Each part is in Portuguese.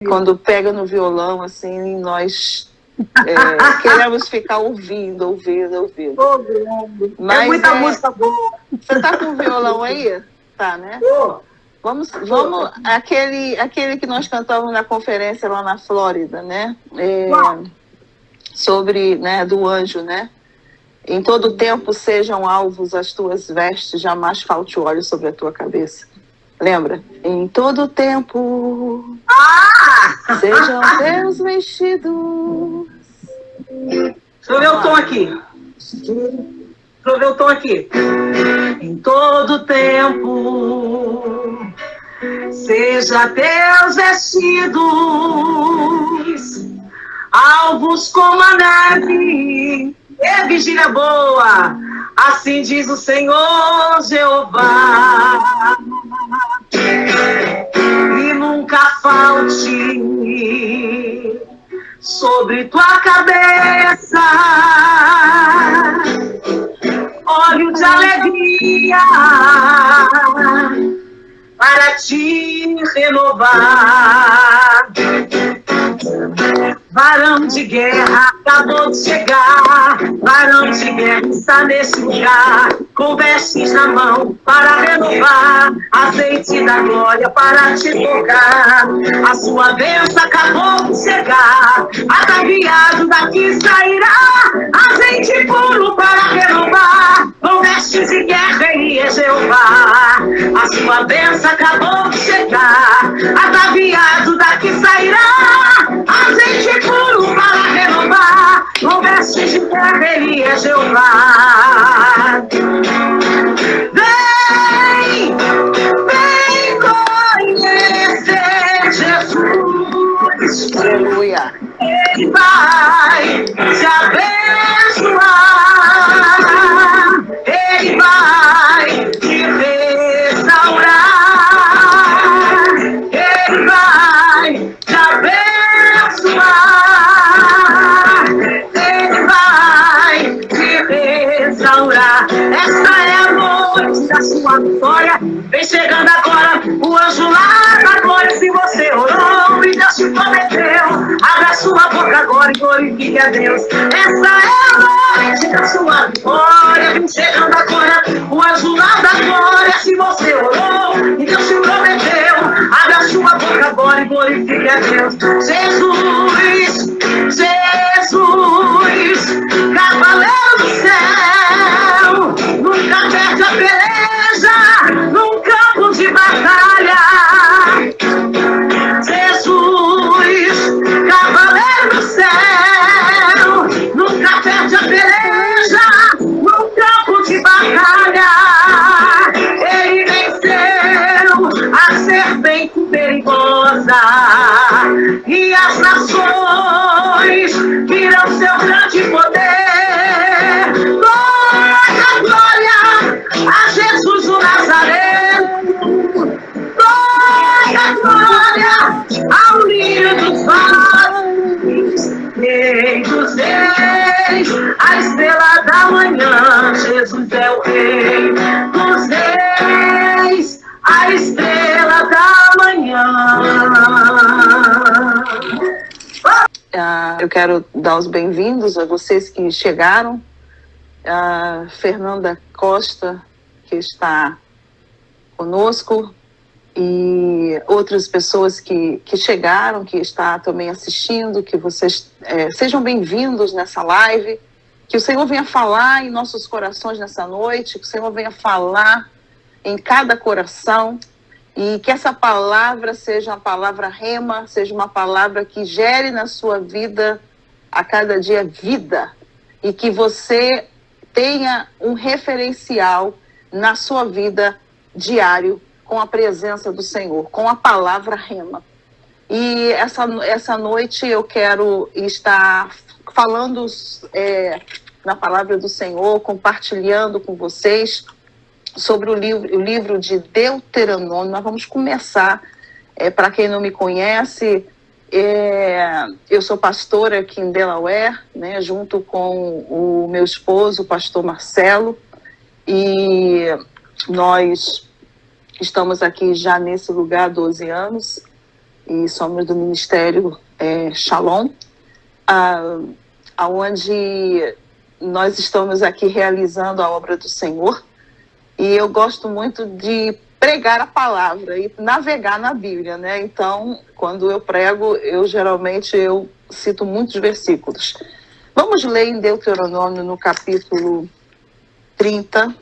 Quando pega no violão, assim, nós queremos ficar ouvindo. Mas, muita música boa. Você tá com o violão aí? Tá, né? Vamos, aquele que nós cantamos na conferência lá na Flórida, né? Sobre, né, do anjo, né? Em todo tempo sejam alvos as tuas vestes, jamais falte óleo sobre a tua cabeça. Lembra? Em todo tempo sejam teus vestidos. Deixa eu ver o tom aqui. Em todo tempo seja teus vestidos alvos como a neve. Vigília boa, assim diz o Senhor Jeová. E nunca falte sobre tua cabeça óleo de alegria para te renovar. Varão de guerra acabou de chegar, varão de guerra está nesse lugar, com vestes na mão para renovar, azeite da glória para te tocar. A sua bênção acabou de chegar, ataviado daqui sairá, azeite puro para renovar, com vestes de guerra ele é Jeová. A sua bênção acabou de chegar, ataviado daqui sairá, azeite puro para renovar, com vestes de guerra ele é Jeová. Vem conhecer Jesus. Aleluia. Ele vai te abençoar, ele vai te restaurar, ele vai te abençoar, ele vai te restaurar. Esta é a noite da sua vitória. Vem chegando agora o anjo lá da glória. Se você orou e Deus te prometeu, abra sua boca agora e glorifique a Deus. Essa é a noite da sua vitória. Vem chegando agora o anjo lá da glória. Se você orou e Deus te prometeu, abra sua boca agora e glorifique a Deus. Jesus, Jesus, cavaleiro do céu, nunca perde a peleja num campo de batalha. Jesus, cavaleiro do céu, nunca perde a peleja num campo de batalha. Ele venceu a serpente perigosa e as nações viram seu grande poder. Glória, glória a Jesus o Nazareno. Glória, glória ao lírio dos vales, Rei dos reis, a estrela da manhã. Jesus é o Rei dos reis, a estrela da manhã. Eu quero dar os bem-vindos a vocês que chegaram. A Fernanda Costa, que está conosco, e outras pessoas que chegaram, que está também assistindo, que vocês sejam bem-vindos nessa live, que o Senhor venha falar em nossos corações nessa noite, que o Senhor venha falar em cada coração, e que essa palavra seja uma palavra rema, seja uma palavra que gere na sua vida, a cada dia, vida, e que você tenha um referencial na sua vida diário, com a presença do Senhor, com a palavra rema. E essa noite eu quero estar falando na palavra do Senhor, compartilhando com vocês sobre o livro de Deuteronômio. Nós vamos começar, para quem não me conhece, eu sou pastora aqui em Delaware, né, junto com o meu esposo, o pastor Marcelo, e nós estamos aqui já nesse lugar há 12 anos, e somos do Ministério Shalom, onde nós estamos aqui realizando a obra do Senhor. E eu gosto muito de pregar a palavra e navegar na Bíblia, né? Então, quando eu prego, geralmente cito muitos versículos. Vamos ler em Deuteronômio, no capítulo 30,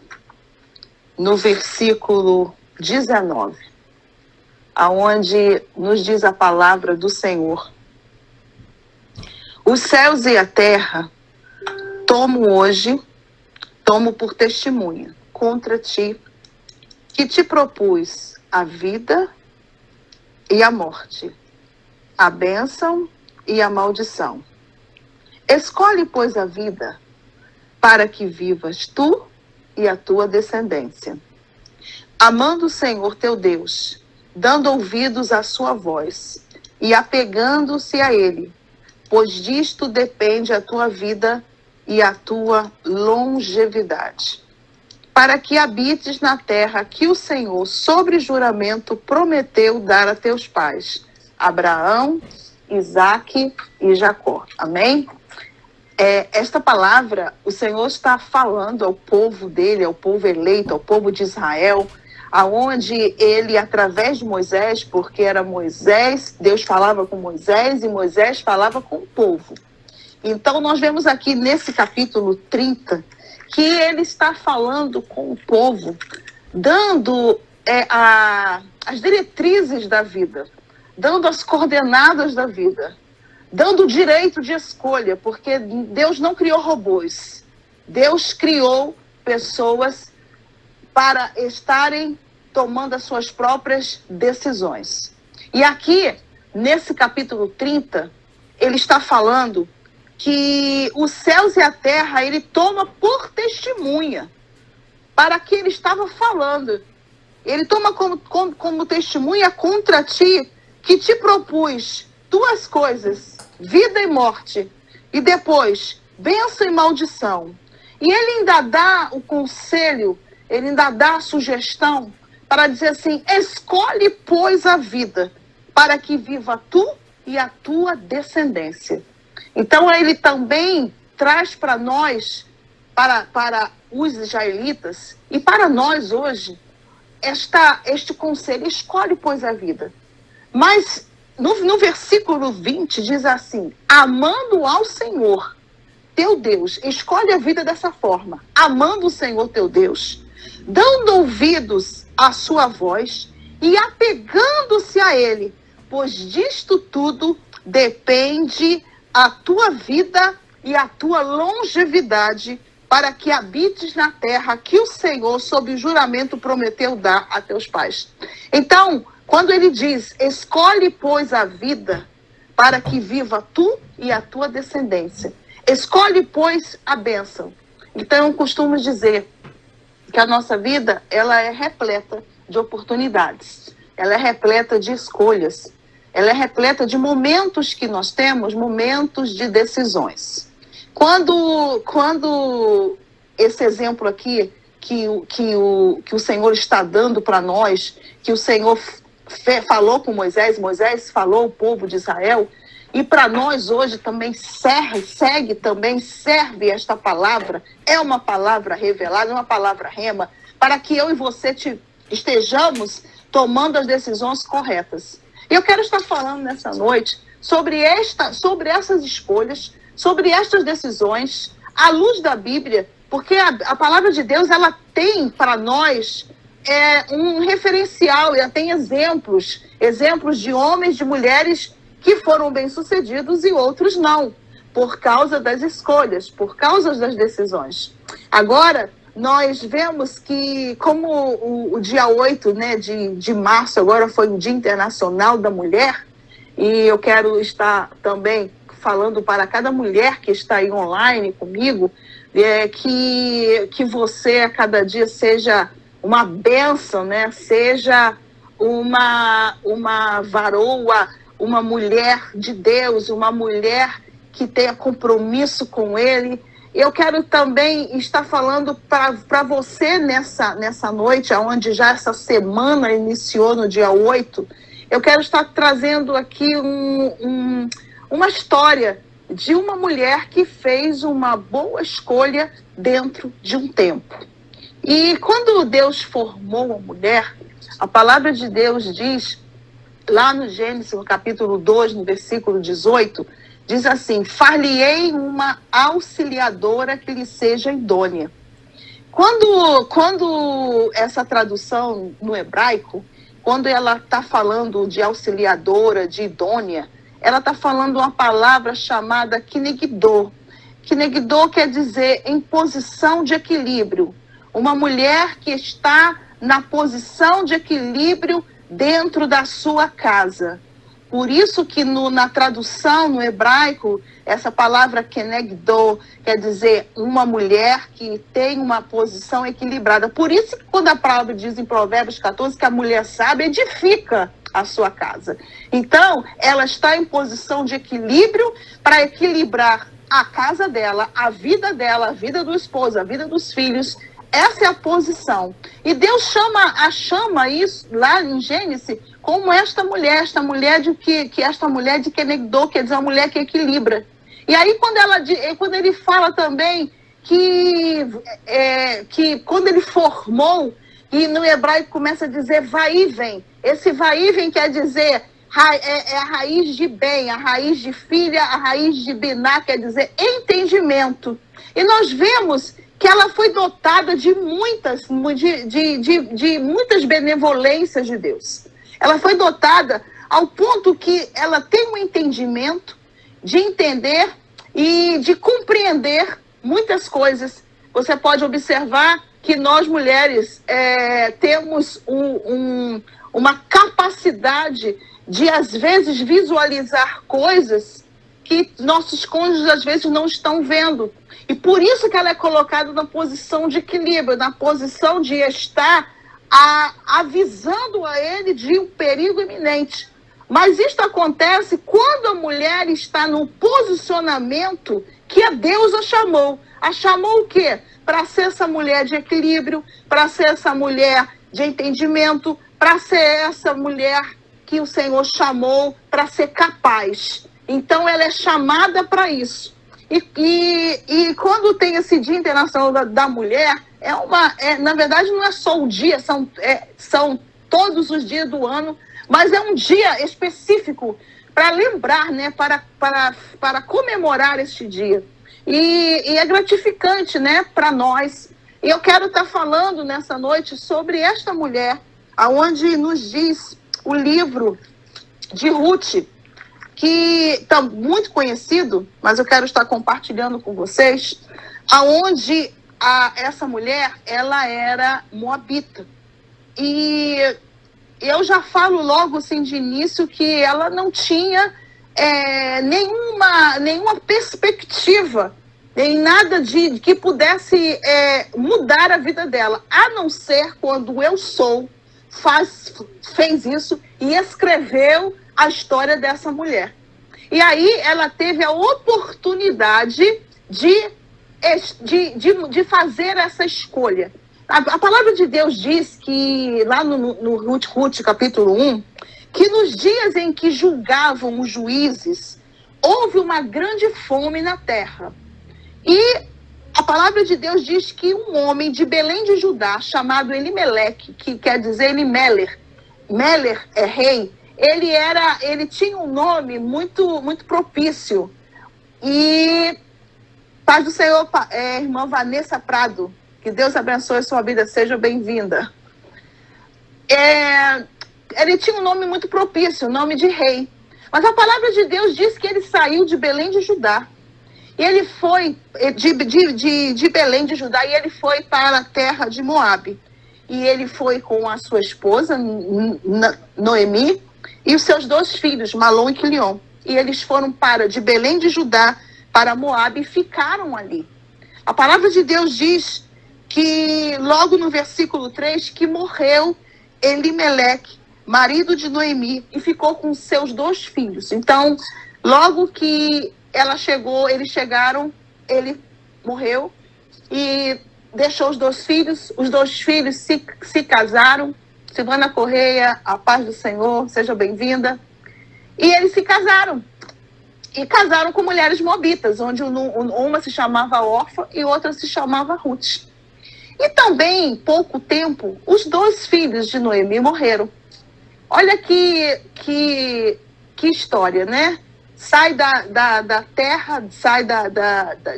no versículo 19, aonde nos diz a palavra do Senhor: os céus e a terra tomo por testemunha contra ti, que te propus a vida e a morte, a bênção e a maldição. Escolhe, pois, a vida, para que vivas tu e a tua descendência, amando o Senhor teu Deus, dando ouvidos à sua voz e apegando-se a Ele, pois disto depende a tua vida e a tua longevidade, para que habites na terra que o Senhor, sobre juramento, prometeu dar a teus pais, Abraão, Isaque e Jacó. Amém? Esta palavra, o Senhor está falando ao povo dele, ao povo eleito, ao povo de Israel, aonde ele, através de Moisés, porque era Moisés, Deus falava com Moisés e Moisés falava com o povo. Então, nós vemos aqui nesse capítulo 30, que ele está falando com o povo, dando as diretrizes da vida, dando as coordenadas da vida, dando o direito de escolha, porque Deus não criou robôs. Deus criou pessoas para estarem tomando as suas próprias decisões. E aqui, nesse capítulo 30, ele está falando que os céus e a terra ele toma por testemunha para que ele estava falando. Ele toma como testemunha contra ti, que te propus duas coisas, vida e morte, e depois bênção e maldição. E ele ainda dá o conselho, ele ainda dá a sugestão para dizer assim: escolhe, pois, a vida, para que viva tu e a tua descendência. Então ele também traz para nós, para os israelitas e para nós hoje, este conselho: escolhe, pois, a vida. Mas no versículo 20 diz assim: amando ao Senhor teu Deus, escolhe a vida dessa forma, amando o Senhor teu Deus, dando ouvidos à sua voz e apegando-se a Ele, pois disto tudo depende a tua vida e a tua longevidade, para que habites na terra que o Senhor, sob o juramento, prometeu dar a teus pais. Então, quando ele diz: escolhe, pois, a vida, para que viva tu e a tua descendência. Escolhe, pois, a bênção. Então, eu costumo dizer que a nossa vida, ela é repleta de oportunidades. Ela é repleta de escolhas. Ela é repleta de momentos que nós temos, momentos de decisões. Quando esse exemplo aqui, que o Senhor está dando para nós, que o Senhor falou com Moisés, Moisés falou ao povo de Israel, e para nós hoje também serve esta palavra, é uma palavra revelada, é uma palavra rema, para que eu e você estejamos tomando as decisões corretas. E eu quero estar falando nessa noite sobre essas escolhas, sobre estas decisões, à luz da Bíblia, porque a palavra de Deus, ela tem para nós um referencial, ela tem exemplos de homens, de mulheres que foram bem-sucedidos e outros não, por causa das escolhas, por causa das decisões. Agora, nós vemos que, como o dia 8, né, de março, agora foi o Dia Internacional da Mulher, e eu quero estar também falando para cada mulher que está aí online comigo, que você a cada dia seja uma bênção, né? Seja uma varoa, uma mulher de Deus, uma mulher que tenha compromisso com Ele. Eu quero também estar falando para você nessa noite, onde já essa semana iniciou no dia 8, eu quero estar trazendo aqui uma história de uma mulher que fez uma boa escolha dentro de um tempo. E quando Deus formou a mulher, a palavra de Deus diz, lá no Gênesis, no capítulo 2, no versículo 18, diz assim: far-lhe-ei uma auxiliadora que lhe seja idônea. Quando essa tradução no hebraico, quando ela está falando de auxiliadora, de idônea, ela está falando uma palavra chamada kinegidô. Kinegidô quer dizer em posição de equilíbrio. Uma mulher que está na posição de equilíbrio dentro da sua casa. Por isso que na tradução no hebraico, essa palavra kenegdô quer dizer uma mulher que tem uma posição equilibrada. Por isso que quando a palavra diz em Provérbios 14 que a mulher sábia edifica a sua casa. Então, ela está em posição de equilíbrio para equilibrar a casa dela, a vida do esposo, a vida dos filhos. Essa é a posição. E Deus chama isso lá em Gênesis como esta mulher de Kenegdô, quer dizer, uma mulher que equilibra. E aí quando ele fala também que quando ele formou, e no hebraico começa a dizer vai e vem. Esse vai e vem quer dizer a raiz de bem, a raiz de filha, a raiz de biná, quer dizer entendimento. E nós vemos que ela foi dotada de muitas benevolências de Deus. Ela foi dotada ao ponto que ela tem um entendimento de entender e de compreender muitas coisas. Você pode observar que nós mulheres temos uma capacidade de, às vezes, visualizar coisas que nossos cônjuges, às vezes, não estão vendo. E por isso que ela é colocada na posição de equilíbrio, na posição de estar avisando a ele de um perigo iminente. Mas isto acontece quando a mulher está no posicionamento que a Deus a chamou. A chamou o quê? Para ser essa mulher de equilíbrio, para ser essa mulher de entendimento, para ser essa mulher que o Senhor chamou para ser capaz. Então ela é chamada para isso. E quando tem esse Dia Internacional da Mulher, na verdade não é só o dia, são todos os dias do ano, mas é um dia específico para lembrar, né, para comemorar este dia. E é gratificante, né, para nós. E eu quero estar falando nessa noite sobre esta mulher, aonde nos diz o livro de Ruth, que está muito conhecido, mas eu quero estar compartilhando com vocês, aonde essa mulher, ela era moabita. E eu já falo logo assim de início que ela não tinha nenhuma perspectiva, nem nada que pudesse mudar a vida dela, a não ser quando Eu Sou fez isso e escreveu a história dessa mulher. E aí ela teve a oportunidade de fazer essa escolha. A palavra de Deus diz que, lá no Ruth, capítulo 1, que nos dias em que julgavam os juízes, houve uma grande fome na terra. E a palavra de Deus diz que um homem de Belém de Judá, chamado Elimeleque, que quer dizer Elimelech, Meler é rei, ele tinha um nome muito, muito propício. E paz do Senhor, irmã Vanessa Prado, que Deus abençoe a sua vida, seja bem-vinda. Ele tinha um nome muito propício, nome de rei. Mas a palavra de Deus diz que ele saiu de Belém de Judá. E ele foi de Belém de Judá e ele foi para a terra de Moabe. E ele foi com a sua esposa, Noemi, e os seus 2 filhos, Malom e Quilion. E eles foram de Belém de Judá para Moabe e ficaram ali. A palavra de Deus diz que, logo no versículo 3, que morreu Elimeleque, marido de Noemi, e ficou com seus 2 filhos. Então, logo que eles chegaram, ele morreu e deixou os 2 filhos. Os 2 filhos se casaram, Silvana Correia, a paz do Senhor, seja bem-vinda. E eles se casaram. E casaram com mulheres moabitas, onde uma se chamava Orfa e outra se chamava Ruth. E também, em pouco tempo, os 2 filhos de Noemi morreram. Olha que história, né? Sai da terra, sai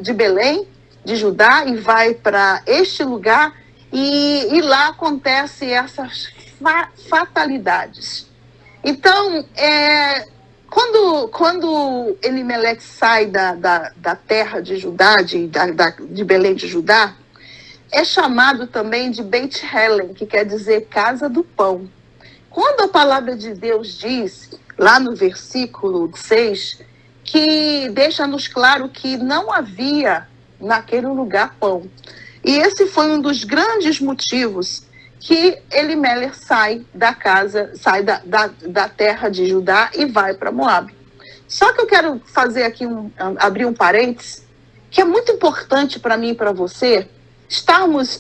de Belém, de Judá, e vai para este lugar, e lá acontecem essas fatalidades. Então, quando Elimeleque sai da terra de Judá, de Belém de Judá, é chamado também de Beit Helen, que quer dizer casa do pão. Quando a palavra de Deus diz, lá no versículo 6, que deixa-nos claro que não havia naquele lugar pão. E esse foi um dos grandes motivos que Elimeleque sai da casa, sai da terra de Judá e vai para Moabe. Só que eu quero fazer aqui abrir um parênteses, que é muito importante para mim e para você, estarmos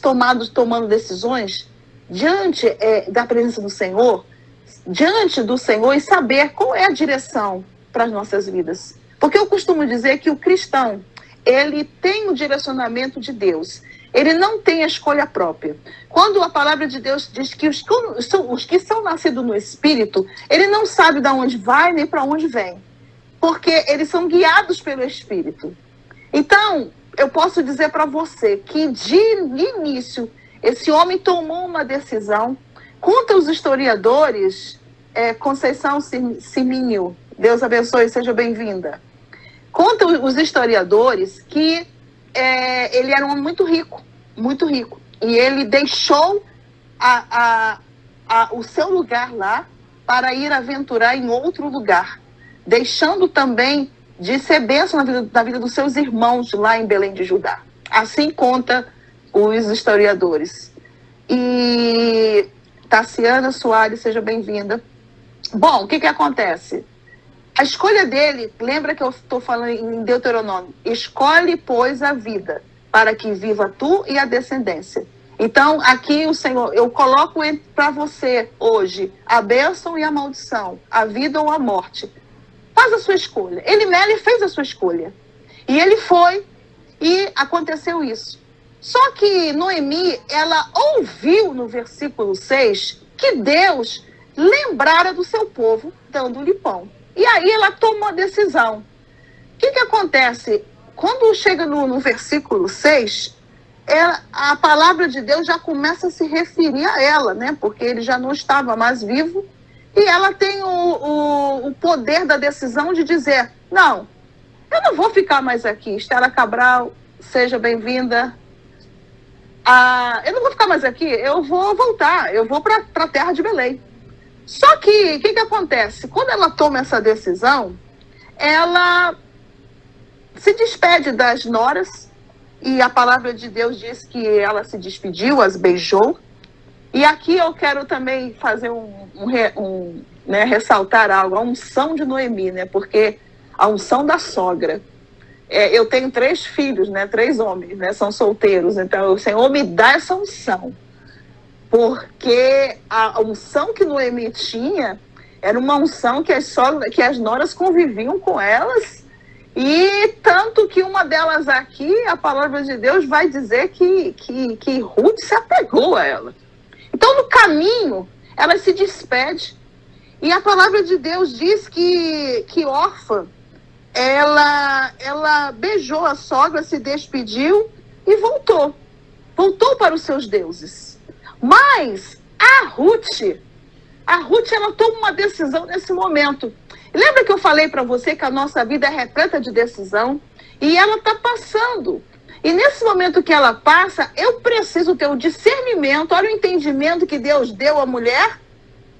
tomando decisões diante da presença do Senhor, diante do Senhor, e saber qual é a direção para as nossas vidas. Porque eu costumo dizer que o cristão, ele tem o direcionamento de Deus. Ele não tem a escolha própria. Quando a palavra de Deus diz que os que são nascidos no Espírito, ele não sabe de onde vai nem para onde vem. Porque eles são guiados pelo Espírito. Então, eu posso dizer para você que de início, esse homem tomou uma decisão. Conta os historiadores, Conceição Siminho, Deus abençoe, seja bem-vinda. Conta os historiadores que ele era um homem muito rico, muito rico. E ele deixou o seu lugar lá para ir aventurar em outro lugar, deixando também de ser bênção na vida dos seus irmãos lá em Belém de Judá. Assim conta os historiadores. E Tassiana Soares, seja bem-vinda. Bom, o que acontece? A escolha dele, lembra que eu estou falando em Deuteronômio, escolhe, pois, a vida, para que viva tu e a descendência. Então, aqui o Senhor, eu coloco para você hoje a bênção e a maldição, a vida ou a morte. Faz a sua escolha. Elimeleque fez a sua escolha. E ele foi, e aconteceu isso. Só que Noemi, ela ouviu no versículo 6 que Deus lembrara do seu povo, dando-lhe pão. E aí ela toma uma decisão. O que acontece? Quando chega no versículo 6, a palavra de Deus já começa a se referir a ela, né? Porque ele já não estava mais vivo. E ela tem o poder da decisão de dizer, não, eu não vou ficar mais aqui. Estela Cabral, seja bem-vinda. Eu não vou ficar mais aqui, eu vou voltar, eu vou para a terra de Belém. Só que, o que acontece? Quando ela toma essa decisão, ela se despede das noras, e a palavra de Deus diz que ela se despediu, as beijou. E aqui eu quero também fazer ressaltar algo, a unção de Noemi, né? Porque a unção da sogra. Eu tenho 3 filhos, né? 3 homens, né? São solteiros, então o Senhor me dá essa unção. Porque a unção que Noemi tinha era uma unção que as noras conviviam com elas, e tanto que uma delas aqui, a palavra de Deus vai dizer que Ruth se apegou a ela. Então, no caminho, ela se despede, e a palavra de Deus diz que Orfa, ela beijou a sogra, se despediu e voltou para os seus deuses. Mas a Ruth, ela toma uma decisão nesse momento. Lembra que eu falei para você que a nossa vida é repleta de decisão? E ela está passando. E nesse momento que ela passa, eu preciso ter o discernimento, olha o entendimento que Deus deu à mulher.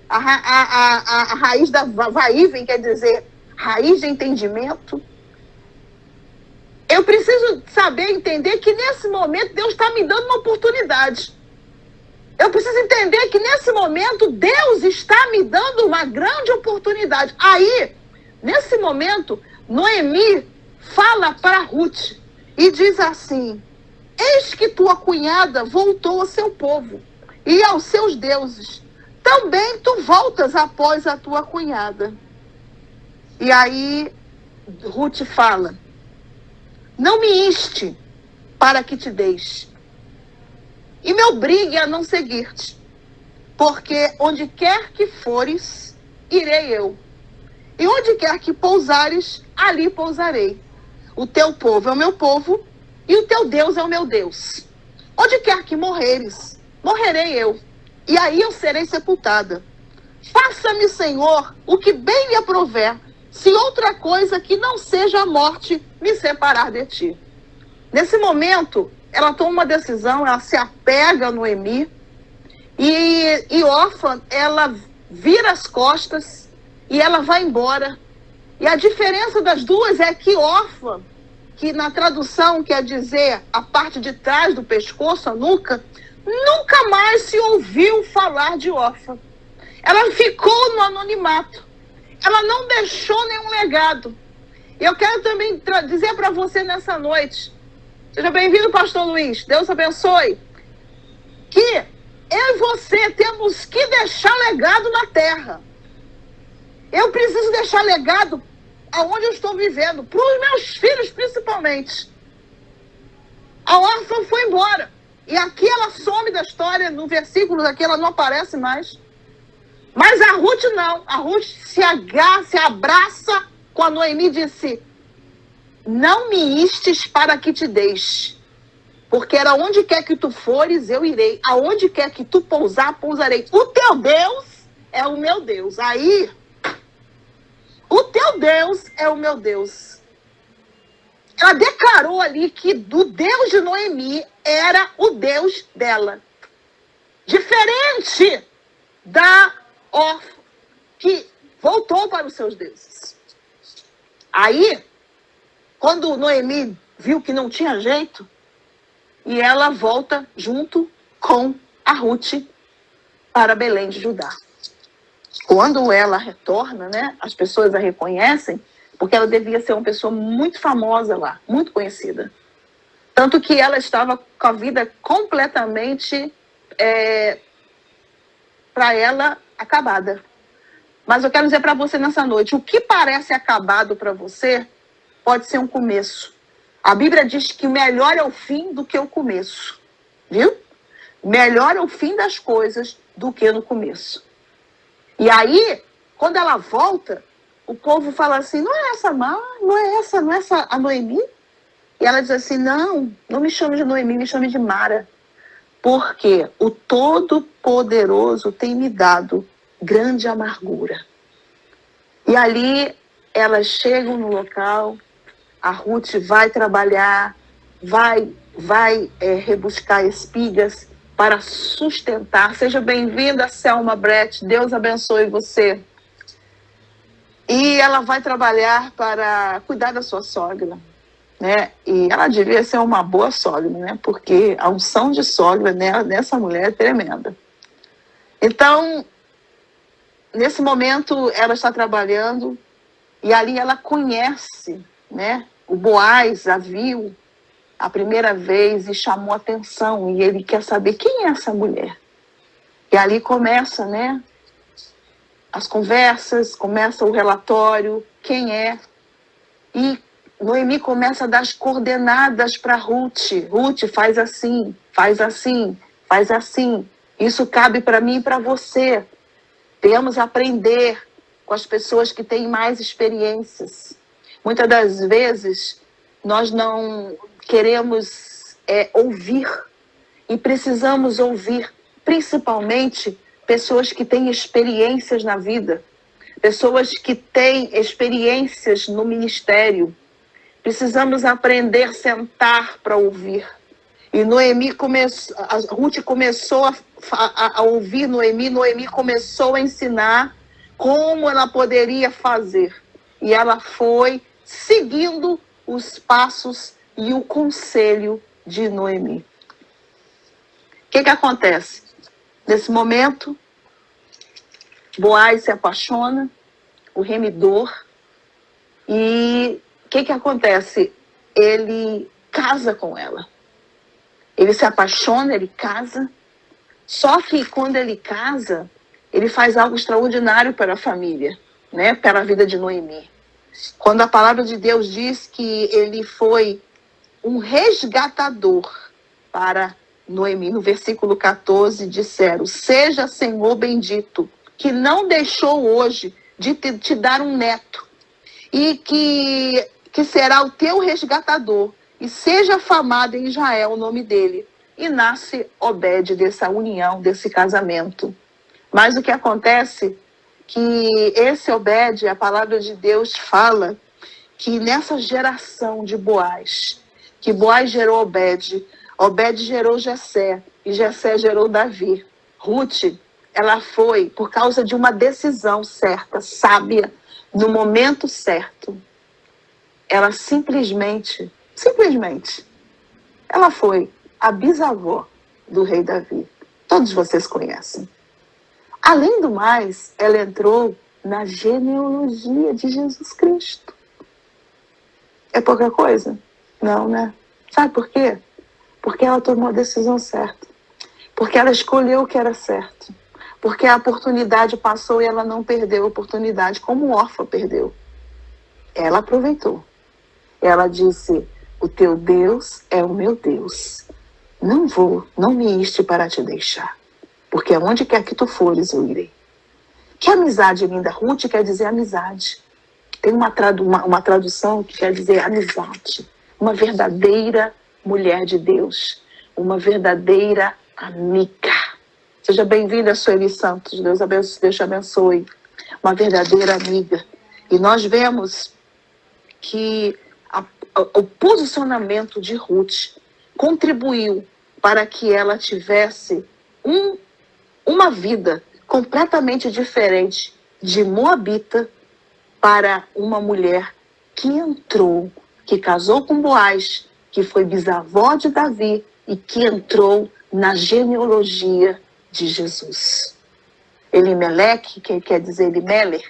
A raiz da Vaivem quer dizer raiz de entendimento. Eu preciso saber, entender que nesse momento Deus está me dando uma oportunidade. Eu preciso entender que nesse momento Deus está me dando uma grande oportunidade. Aí, nesse momento, Noemi fala para Ruth e diz assim: eis que tua cunhada voltou ao seu povo e aos seus deuses. também tu voltas após a tua cunhada. E aí Ruth fala, não me inste para que te deixe, e me obrigue a não seguir-te, porque onde quer que fores, irei eu, e onde quer que pousares, ali pousarei. O teu povo é o meu povo, e o teu Deus é o meu Deus. Onde quer que morreres, morrerei eu, e aí eu serei sepultada. Faça-me, Senhor, o que bem me aprouver, se outra coisa que não seja a morte me separar de ti. Nesse momento, ela toma uma decisão, ela se apega a Noemi, e Orfa, ela vira as costas e ela vai embora. E a diferença das duas é que Orfa, que na tradução quer dizer a parte de trás do pescoço, a nuca, nunca mais se ouviu falar de Orfa. Ela ficou no anonimato. Ela não deixou nenhum legado. E eu quero também dizer para você nessa noite, seja bem-vindo, pastor Luiz, Deus abençoe, que eu e você temos que deixar legado na terra. Eu preciso deixar legado aonde eu estou vivendo, para os meus filhos principalmente. A órfã foi embora. E aqui ela some da história, no versículo daqui ela não aparece mais. Mas a Ruth não. A Ruth se abraça com a Noemi e disse, não me instes para que te deixe, porque era onde quer que tu fores, eu irei. Aonde quer que tu pousar, pousarei. O teu Deus é o meu Deus. Aí, o teu Deus é o meu Deus. Ela declarou ali que o Deus de Noemi era o Deus dela. Diferente da órfã, que voltou para os seus deuses. Aí, quando Noemi viu que não tinha jeito, e ela volta junto com a Ruth para Belém de Judá. Quando ela retorna, né, as pessoas a reconhecem, porque ela devia ser uma pessoa muito famosa lá, muito conhecida. Tanto que ela estava com a vida completamente, para ela, acabada. Mas eu quero dizer para você nessa noite, o que parece acabado para você pode ser um começo. A Bíblia diz que melhor é o fim do que o começo. Viu? Melhor é o fim das coisas do que no começo. E aí, quando ela volta, o povo fala assim, não é essa a Noemi? E ela diz assim, não me chame de Noemi, me chame de Mara. Porque o Todo-Poderoso tem me dado grande amargura. E ali, elas chegam no local, a Ruth vai trabalhar, vai rebuscar espigas para sustentar. Seja bem-vinda, Selma Brett, Deus abençoe você. E ela vai trabalhar para cuidar da sua sogra, né? E ela devia ser uma boa sogra, né? Porque a unção de sogra nessa mulher é tremenda. Então, nesse momento, ela está trabalhando e ali ela conhece, né? O Boaz a viu a primeira vez e chamou atenção. E ele quer saber quem é essa mulher. E ali começa, né? As conversas, começa o relatório, quem é. E Noemi começa a dar as coordenadas para Ruth. Ruth, faz assim, faz assim, faz assim. Isso cabe para mim e para você. Temos a aprender com as pessoas que têm mais experiências. Muitas das vezes, nós não queremos ouvir. E precisamos ouvir, principalmente, pessoas que têm experiências na vida. Pessoas que têm experiências no ministério. Precisamos aprender a sentar para ouvir. E Ruth começou a ouvir Noemi começou a ensinar como ela poderia fazer. E ela foi seguindo os passos e o conselho de Noemi. O que acontece? Nesse momento, Boaz se apaixona, o remidor, e o que acontece? Ele casa com ela. Ele se apaixona, ele casa. Só que quando ele casa, ele faz algo extraordinário para a família, né? Para a vida de Noemi. Quando a palavra de Deus diz que ele foi um resgatador para Noemi, no versículo 14, disseram: seja Senhor bendito, que não deixou hoje de te dar um neto, e que será o teu resgatador, e seja afamado em Israel o nome dele. E nasce Obed dessa união, desse casamento. Mas o que acontece que esse Obed, a palavra de Deus fala que nessa geração de Boaz, que Boaz gerou Obed, Obed gerou Jessé, e Jessé gerou Davi. Ruth, ela foi por causa de uma decisão certa, sábia, no momento certo. Ela simplesmente, ela foi a bisavó do rei Davi. Todos vocês conhecem. Além do mais, ela entrou na genealogia de Jesus Cristo. É pouca coisa? Não, né? Sabe por quê? Porque ela tomou a decisão certa. Porque ela escolheu o que era certo. Porque a oportunidade passou e ela não perdeu a oportunidade, como o órfão perdeu. Ela aproveitou. Ela disse: o teu Deus é o meu Deus. Não me iste para te deixar. Porque aonde quer que tu fores, eu irei. Que amizade linda. Ruth quer dizer amizade. Tem uma tradução que quer dizer amizade. Uma verdadeira mulher de Deus. Uma verdadeira amiga. Seja bem-vinda, Sueli Santos. Deus te abençoe. Uma verdadeira amiga. E nós vemos que o posicionamento de Ruth contribuiu para que ela tivesse uma vida completamente diferente de moabita para uma mulher que entrou, que casou com Boaz, que foi bisavó de Davi e que entrou na genealogia de Jesus. Elimeleque, que quer dizer Elimelech,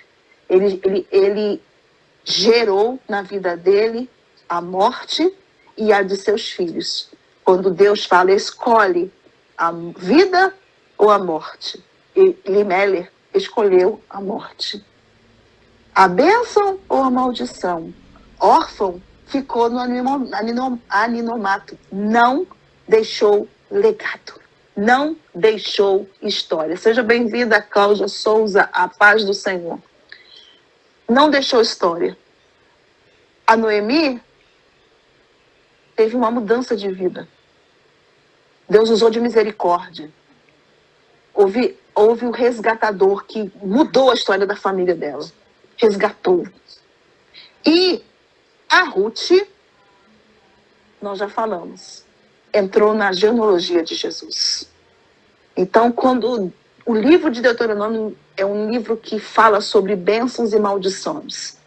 ele gerou na vida dele a morte e a de seus filhos. Quando Deus fala, escolhe a vida ou a morte. Elimelech escolheu a morte. A bênção ou a maldição? Órfão ficou no anonimato. Não deixou legado. Não deixou história. Seja bem-vinda, Cláudia Souza, a paz do Senhor. Não deixou história. A Noemi teve uma mudança de vida. Deus usou de misericórdia. Houve o resgatador que mudou a história da família dela. Resgatou. E a Ruth, nós já falamos, entrou na genealogia de Jesus. Então, quando o livro de Deuteronômio é um livro que fala sobre bênçãos e maldições.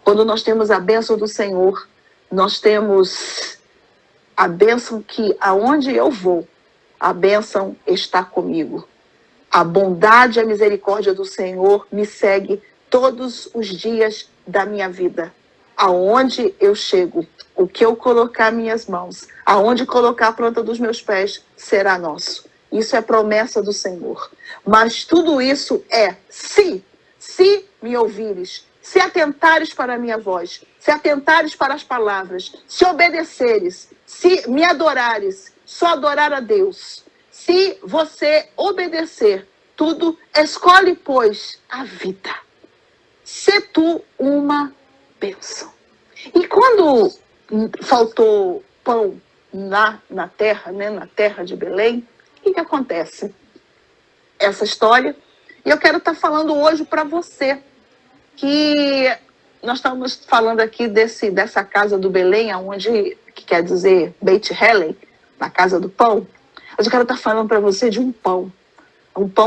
Quando nós temos a bênção do Senhor, nós temos a bênção que aonde eu vou, a bênção está comigo. A bondade e a misericórdia do Senhor me segue todos os dias da minha vida. Aonde eu chego, o que eu colocar minhas mãos, aonde colocar a planta dos meus pés, será nosso. Isso é promessa do Senhor. Mas tudo isso é se me ouvires, se atentares para a minha voz, se atentares para as palavras, se obedeceres, se me adorares, só adorar a Deus. Se você obedecer tudo, escolhe, pois, a vida. Se tu uma bênção. E quando faltou pão na terra, né, na terra de Belém, o que acontece? Essa história. E eu quero estar falando hoje para você que nós estamos falando aqui dessa casa do Belém, que quer dizer Beit Helen, na casa do pão. Mas eu quero estar falando para você de um pão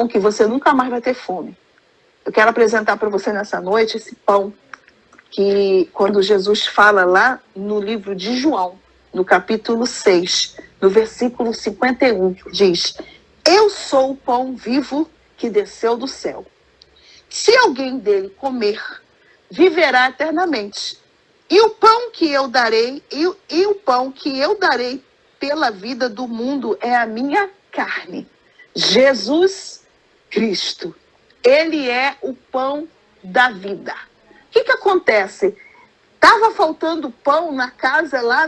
que você nunca mais vai ter fome. Eu quero apresentar para você nessa noite esse pão que quando Jesus fala lá no livro de João, no capítulo 6, no versículo 51, diz: eu sou o pão vivo que desceu do céu. Se alguém dele comer, viverá eternamente. E o pão que eu darei, o pão que eu darei pela vida do mundo é a minha carne. Jesus Cristo. Ele é o pão da vida. O que acontece? Estava faltando pão na casa lá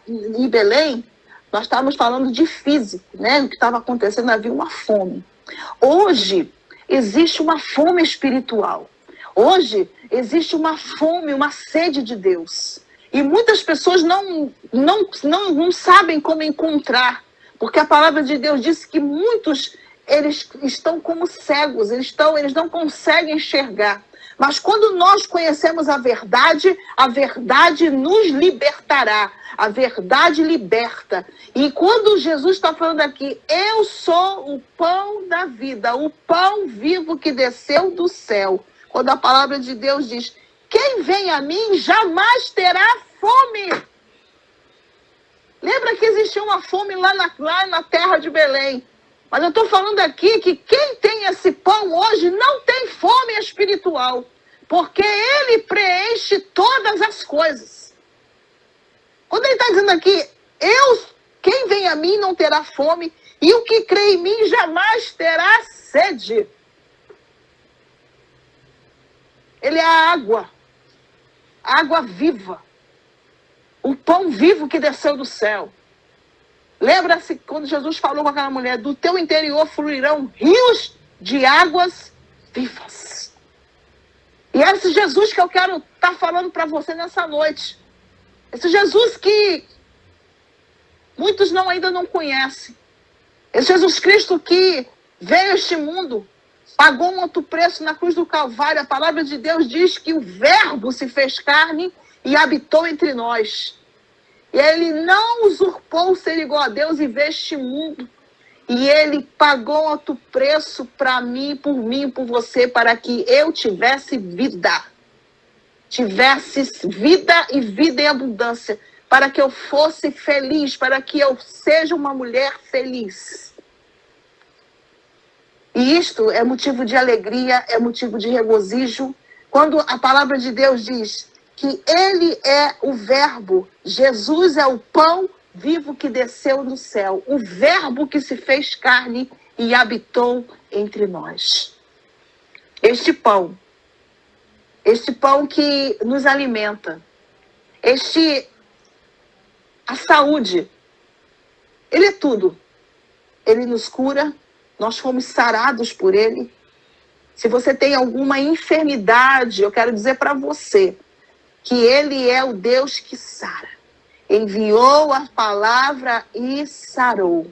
em Belém. Nós estávamos falando de físico, né? O que estava acontecendo, havia uma fome. Hoje existe uma fome espiritual. Hoje existe uma fome, uma sede de Deus. E muitas pessoas não sabem como encontrar, porque a palavra de Deus diz que muitos eles estão como cegos, eles não conseguem enxergar. Mas quando nós conhecemos a verdade nos libertará. A verdade liberta. E quando Jesus está falando aqui, eu sou o pão da vida, o pão vivo que desceu do céu. Quando a palavra de Deus diz, quem vem a mim jamais terá fome. Lembra que existia uma fome lá na terra de Belém. Mas eu estou falando aqui que quem tem esse pão hoje não tem fome espiritual. Porque ele preenche todas as coisas. Quando ele está dizendo aqui, quem vem a mim não terá fome, e o que crê em mim jamais terá sede. Ele é a água viva, o pão vivo que desceu do céu. Lembra-se quando Jesus falou com aquela mulher, do teu interior fluirão rios de águas vivas. E é esse Jesus que eu quero estar falando para você nessa noite. Esse Jesus que muitos ainda não conhecem. Esse Jesus Cristo que veio a este mundo, pagou um alto preço na cruz do Calvário. A palavra de Deus diz que o Verbo se fez carne e habitou entre nós. E ele não usurpou o ser igual a Deus e veio este mundo. E ele pagou um alto preço para mim, por você, para que eu tivesse vida. Tivesse vida e vida em abundância. Para que eu fosse feliz, para que eu seja uma mulher feliz. E isto é motivo de alegria, é motivo de regozijo. Quando a palavra de Deus diz que ele é o Verbo, Jesus é o pão vivo que desceu do céu, o Verbo que se fez carne e habitou entre nós. Este pão que nos alimenta, a saúde, ele é tudo. Ele nos cura, nós fomos sarados por ele. Se você tem alguma enfermidade, eu quero dizer para você que ele é o Deus que sara. Enviou a palavra e sarou.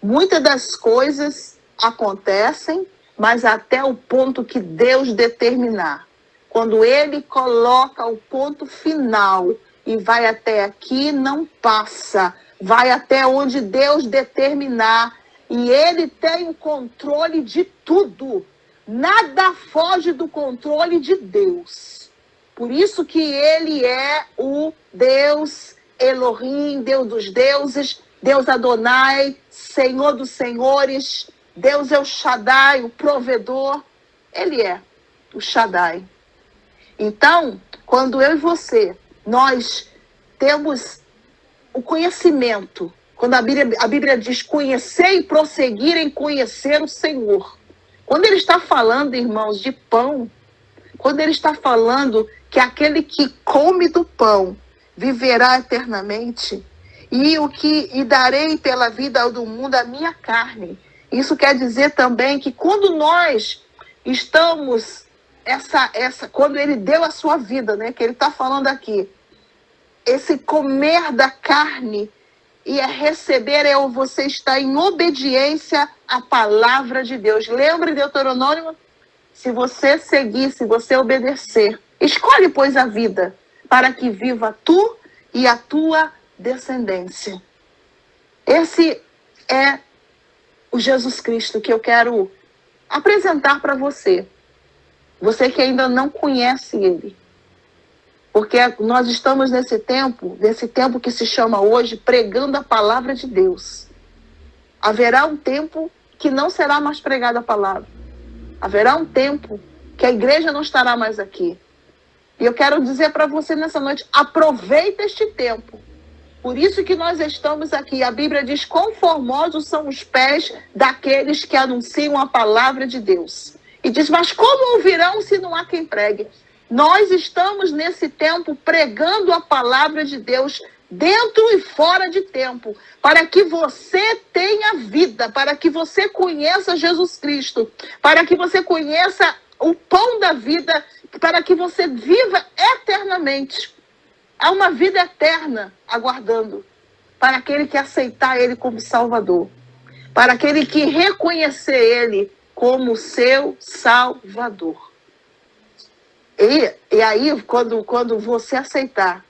Muitas das coisas acontecem, mas até o ponto que Deus determinar. Quando ele coloca o ponto final e vai até aqui, não passa. Vai até onde Deus determinar. E ele tem o controle de tudo. Nada foge do controle de Deus. Por isso que ele é o Deus Elohim, Deus dos deuses, Deus Adonai, Senhor dos senhores, Deus El Shaddai, o provedor. Ele é o Shaddai. Então, quando eu e você, nós temos o conhecimento, quando a Bíblia diz conhecer e prosseguir em conhecer o Senhor. Quando ele está falando, irmãos, de pão, quando ele está falando que aquele que come do pão viverá eternamente, e darei pela vida do mundo a minha carne. Isso quer dizer também que quando nós estamos, quando ele deu a sua vida, né, que ele está falando aqui, esse comer da carne e receber você estar em obediência à palavra de Deus. Lembra de Deuteronômio? Se você seguir, se você obedecer, escolhe, pois, a vida, para que viva tu e a tua descendência. Esse é o Jesus Cristo que eu quero apresentar para você. Você que ainda não conhece ele. Porque nós estamos nesse tempo que se chama hoje, pregando a palavra de Deus. Haverá um tempo que não será mais pregada a palavra. Haverá um tempo que a igreja não estará mais aqui. E eu quero dizer para você nessa noite, aproveita este tempo. Por isso que nós estamos aqui. A Bíblia diz, quão formosos são os pés daqueles que anunciam a palavra de Deus. E diz, mas como ouvirão se não há quem pregue? Nós estamos nesse tempo pregando a palavra de Deus dentro e fora de tempo, para que você tenha vida, para que você conheça Jesus Cristo, para que você conheça o pão da vida, para que você viva eternamente. Há uma vida eterna aguardando para aquele que aceitar Ele como Salvador, para aquele que reconhecer Ele como seu Salvador. E aí, quando você aceitar,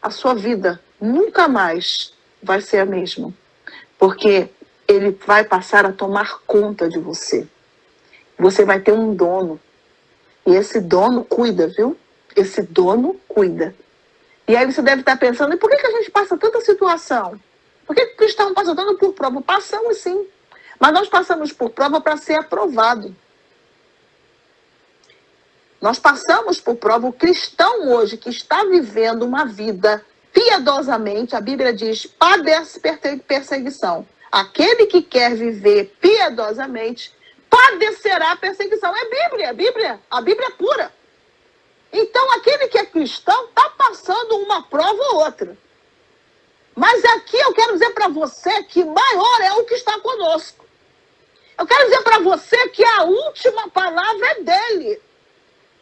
a sua vida nunca mais vai ser a mesma, porque Ele vai passar a tomar conta de você. Você vai ter um dono, e esse dono cuida, viu? Esse dono cuida. E aí você deve estar pensando, e por que a gente passa tanta situação? Por que cristãos passam tanto por prova? Passamos sim, mas nós passamos por prova para ser aprovado. Nós passamos por prova. O cristão hoje que está vivendo uma vida piedosamente, a Bíblia diz, padece perseguição. Aquele que quer viver piedosamente padecerá perseguição. É Bíblia. A Bíblia é pura. Então, aquele que é cristão está passando uma prova ou outra. Mas aqui eu quero dizer para você que maior é o que está conosco. Eu quero dizer para você que a última palavra é dele.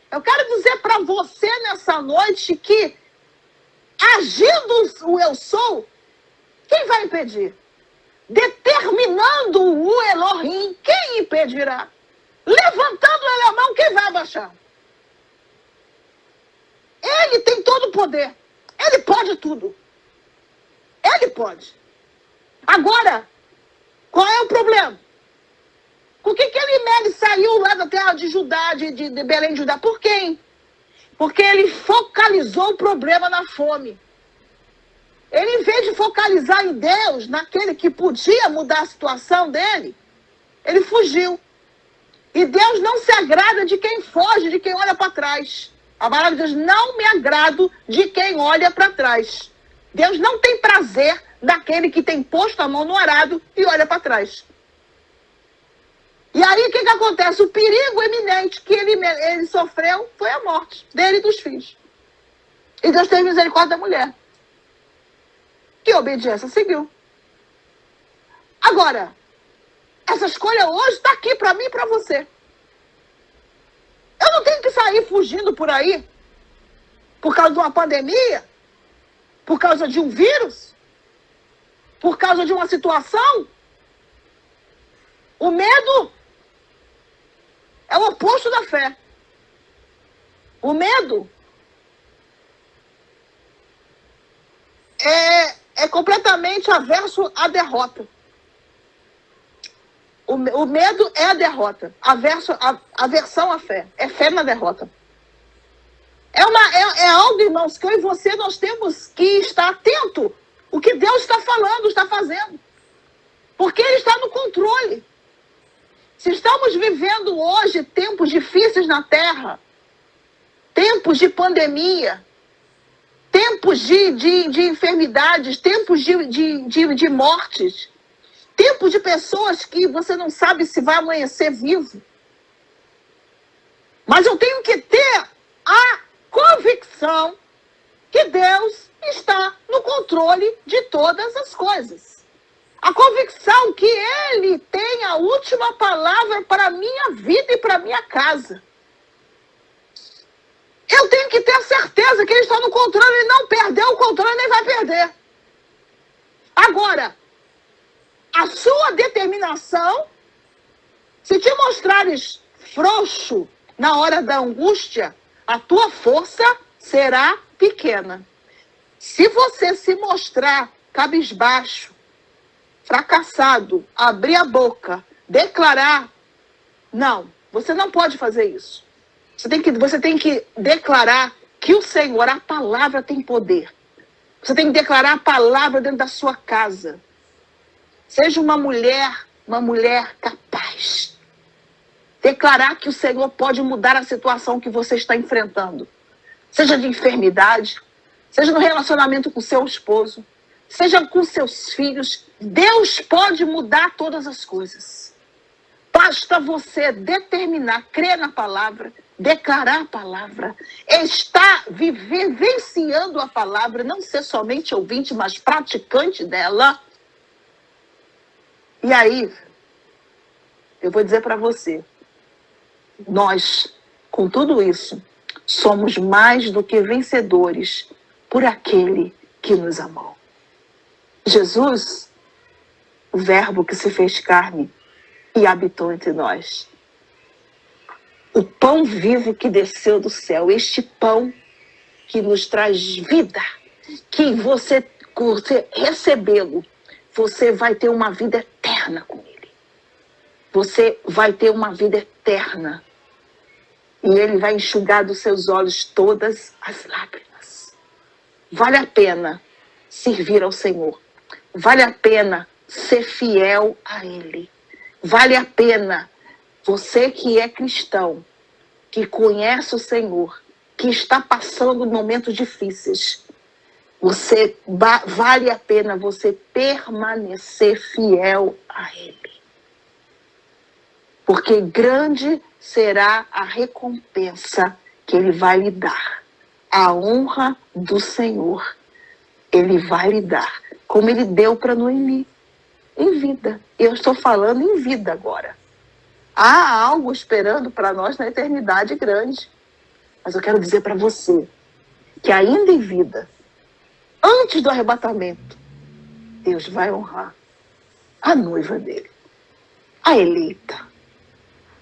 Eu quero dizer para você nessa noite que, agindo o eu sou, quem vai impedir? Determinando o Elohim, quem impedirá? Levantando ele a mão, quem vai abaixar? Ele tem todo o poder. Ele pode tudo. Ele pode. Agora, qual é o problema? Por que Elimelec saiu lá da terra de Judá, de Belém de Judá? Por quem? Porque ele focalizou o problema na fome. Ele, em vez de focalizar em Deus, naquele que podia mudar a situação dele, ele fugiu. E Deus não se agrada de quem foge, de quem olha para trás. A palavra de Deus, não me agrado de quem olha para trás. Deus não tem prazer daquele que tem posto a mão no arado e olha para trás. E aí, o que acontece? O perigo eminente que ele sofreu foi a morte dele e dos filhos. E Deus teve misericórdia da mulher. Que obediência seguiu. Agora, essa escolha hoje está aqui para mim e para você. Eu não tenho que sair fugindo por aí por causa de uma pandemia, por causa de um vírus, por causa de uma situação. O medo é o oposto da fé. O medo é completamente averso à derrota. O medo é a derrota. Aversão à fé. É fé na derrota. É algo, irmãos, que eu e você nós temos que estar atento. O que Deus está falando, está fazendo. Porque Ele está no controle. Se estamos vivendo hoje tempos difíceis na Terra, tempos de pandemia, tempos de enfermidades, tempos de mortes, tempos de pessoas que você não sabe se vai amanhecer vivo. Mas eu tenho que ter a convicção que Deus está no controle de todas as coisas. A convicção que Ele tem a última palavra para a minha vida e para a minha casa. Eu tenho que ter a certeza que Ele está no controle. Ele não perdeu o controle, nem vai perder. Agora, a sua determinação, se te mostrares frouxo na hora da angústia, a tua força será pequena. Se você se mostrar cabisbaixo, fracassado, abrir a boca, declarar, não, você não pode fazer isso. Você tem que declarar que o Senhor, a palavra tem poder. Você tem que declarar a palavra dentro da sua casa. Seja uma mulher capaz. Declarar que o Senhor pode mudar a situação que você está enfrentando. Seja de enfermidade, seja no relacionamento com seu esposo, seja com seus filhos. Deus pode mudar todas as coisas. Basta você determinar, crer na palavra, declarar a palavra, estar vivenciando a palavra, não ser somente ouvinte, mas praticante dela. E aí, eu vou dizer para você, nós, com tudo isso, somos mais do que vencedores por aquele que nos amou. Jesus, o Verbo que se fez carne e habitou entre nós. O pão vivo que desceu do céu, este pão que nos traz vida, que você recebê-lo, você vai ter uma vida eterna com ele. Você vai ter uma vida eterna. E ele vai enxugar dos seus olhos todas as lágrimas. Vale a pena servir ao Senhor. Vale a pena ser fiel a ele. Vale a pena, você que é cristão, que conhece o Senhor, que está passando momentos difíceis, vale a pena você permanecer fiel a ele. Porque grande será a recompensa que ele vai lhe dar. A honra do Senhor, ele vai lhe dar, como ele deu para Noemi, em vida. Eu estou falando em vida agora. Há algo esperando para nós na eternidade grande. Mas eu quero dizer para você que ainda em vida, antes do arrebatamento, Deus vai honrar a noiva dele, a eleita,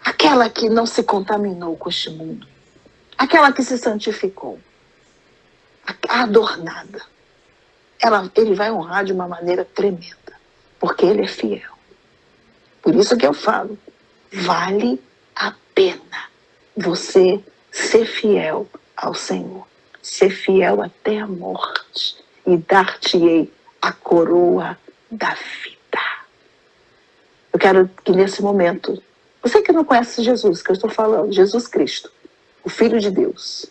aquela que não se contaminou com este mundo, aquela que se santificou, a adornada. Ele vai honrar de uma maneira tremenda, porque ele é fiel. Por isso que eu falo, vale a pena você ser fiel ao Senhor, ser fiel até a morte, e dar-te-ei a coroa da vida. Eu quero que nesse momento, você que não conhece Jesus, que eu estou falando, Jesus Cristo, o Filho de Deus,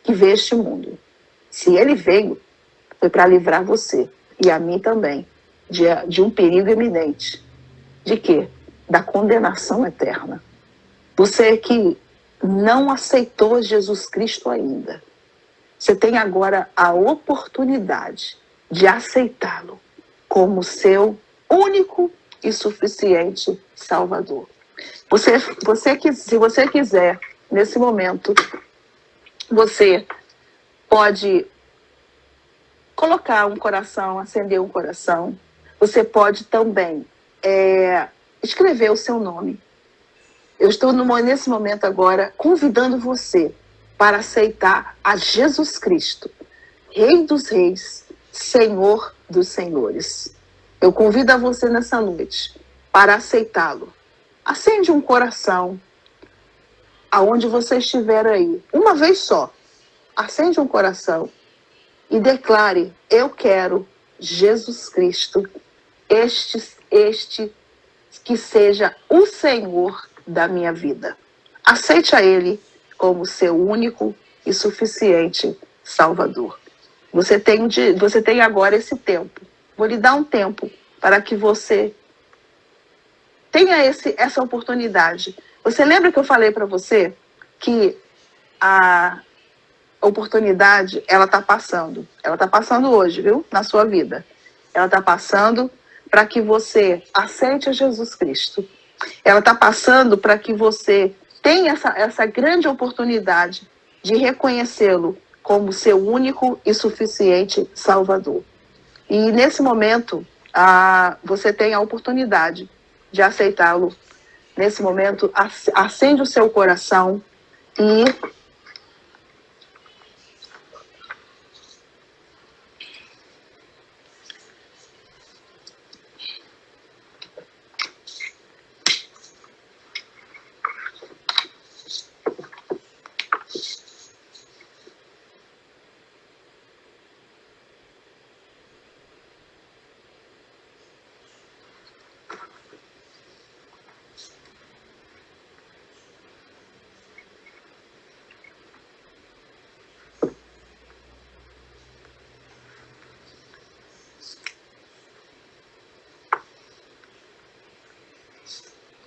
que veio a este mundo, se ele veio, foi para livrar você e a mim também de um perigo iminente. De quê? Da condenação eterna. Você que não aceitou Jesus Cristo ainda, você tem agora a oportunidade de aceitá-lo como seu único e suficiente Salvador. Se você quiser, nesse momento, você pode colocar um coração, acender um coração. Você pode também escrever o seu nome. Eu estou nesse momento agora convidando você para aceitar a Jesus Cristo, Rei dos Reis, Senhor dos Senhores. Eu convido a você nessa noite para aceitá-lo. Acende um coração aonde você estiver aí, uma vez só. Acende um coração e declare: eu quero Jesus Cristo, este que seja o Senhor da minha vida. Aceite a ele como seu único e suficiente Salvador. Você tem agora esse tempo. Vou lhe dar um tempo para que você tenha essa oportunidade. Você lembra que eu falei para você que a oportunidade, ela está passando. Ela está passando hoje, viu? Na sua vida. Ela está passando para que você aceite a Jesus Cristo. Ela está passando para que você tenha essa grande oportunidade de reconhecê-lo como seu único e suficiente Salvador. E nesse momento, você tem a oportunidade de aceitá-lo. Nesse momento, acende o seu coração e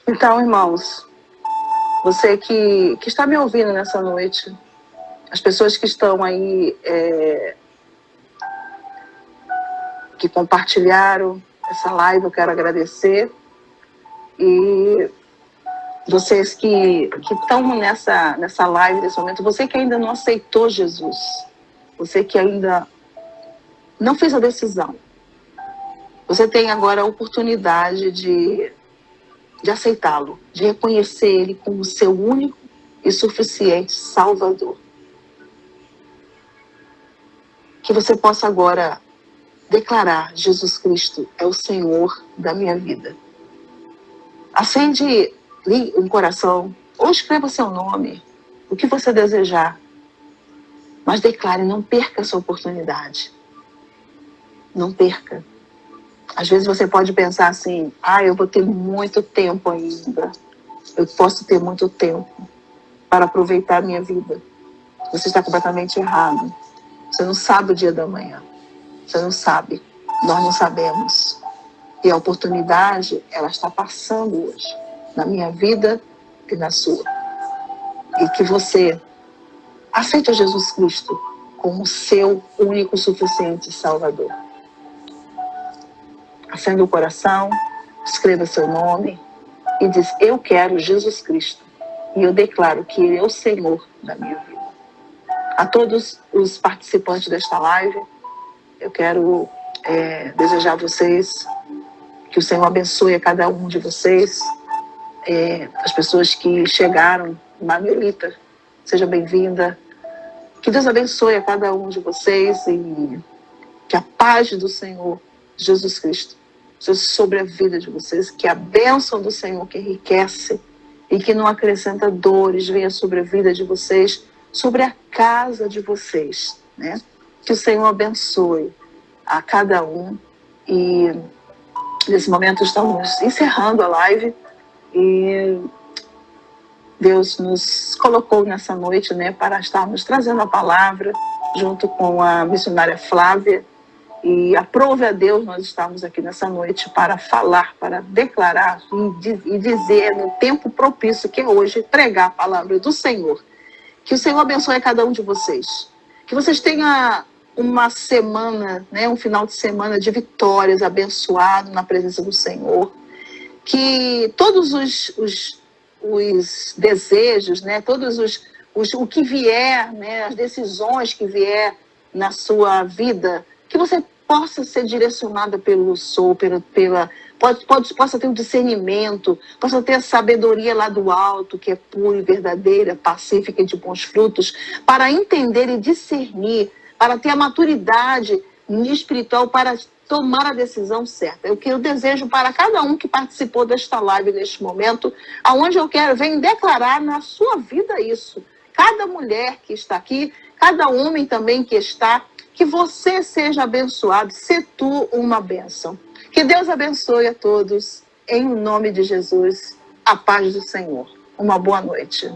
Então, irmãos, você que está me ouvindo nessa noite, as pessoas que estão aí, que compartilharam essa live, eu quero agradecer. E vocês que estão nessa live, nesse momento, você que ainda não aceitou Jesus, você que ainda não fez a decisão, você tem agora a oportunidade de aceitá-lo, de reconhecer ele como seu único e suficiente Salvador. Que você possa agora declarar: Jesus Cristo é o Senhor da minha vida. Acende um coração, ou escreva seu nome, o que você desejar. Mas declare, não perca essa oportunidade. Não perca. Às vezes você pode pensar assim: eu vou ter muito tempo ainda. Eu posso ter muito tempo para aproveitar a minha vida. Você está completamente errado. Você não sabe o dia da manhã. Você não sabe. Nós não sabemos. E a oportunidade, ela está passando hoje, na minha vida e na sua. E que você aceite Jesus Cristo como seu único e suficiente Salvador. Acenda o coração, escreva seu nome e diz: eu quero Jesus Cristo. E eu declaro que Ele é o Senhor da minha vida. A todos os participantes desta live, eu quero desejar a vocês que o Senhor abençoe a cada um de vocês. As pessoas que chegaram, Manuelita, seja bem-vinda. Que Deus abençoe a cada um de vocês e que a paz do Senhor Jesus Cristo seja sobre a vida de vocês, que a bênção do Senhor que enriquece e que não acrescenta dores venha sobre a vida de vocês, sobre a casa de vocês, né? Que o Senhor abençoe a cada um. E nesse momento estamos encerrando a live e Deus nos colocou nessa noite, né, para estarmos trazendo a palavra junto com a missionária Flávia. E aprove a Deus nós estamos aqui nessa noite para falar, para declarar e dizer no tempo propício que é hoje, pregar a palavra do Senhor. Que o Senhor abençoe a cada um de vocês. Que vocês tenham uma semana, né, um final de semana de vitórias, abençoado na presença do Senhor. Que todos os desejos, né, o que vier, né, as decisões que vier na sua vida, que você possa ser direcionada pelo Sol, possa ter um discernimento, possa ter a sabedoria lá do alto, que é pura e verdadeira, pacífica e de bons frutos, para entender e discernir, para ter a maturidade espiritual para tomar a decisão certa. É o que eu desejo para cada um que participou desta live neste momento, aonde eu venho declarar na sua vida isso. Cada mulher que está aqui, cada homem também que está, que você seja abençoado, se tu uma bênção. Que Deus abençoe a todos, em nome de Jesus, a paz do Senhor. Uma boa noite.